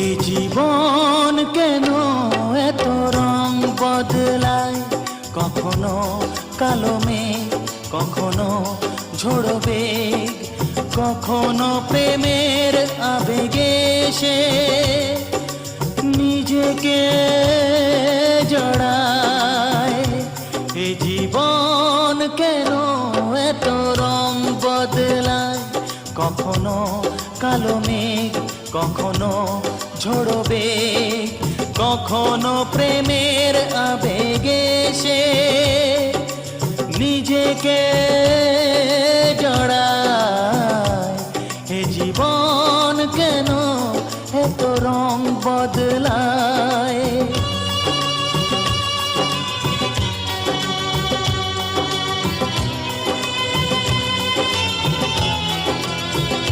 এ জীবন কেন এত রং বদলায়, কখনো কালো মেঘ, কখনো ঝোড়ো বেগ, কখনো প্রেমের আবেগে সে নিজেকে জড়ায়। এ জীবন কেন এত রং বদলায়, কখনো কালো মেঘ, কখনো ঝোড়ো বেগ, কখনো প্রেমের আবেগে সে নিজেকে জড়ায়। এ জীবন কেন এত রং বদলায়।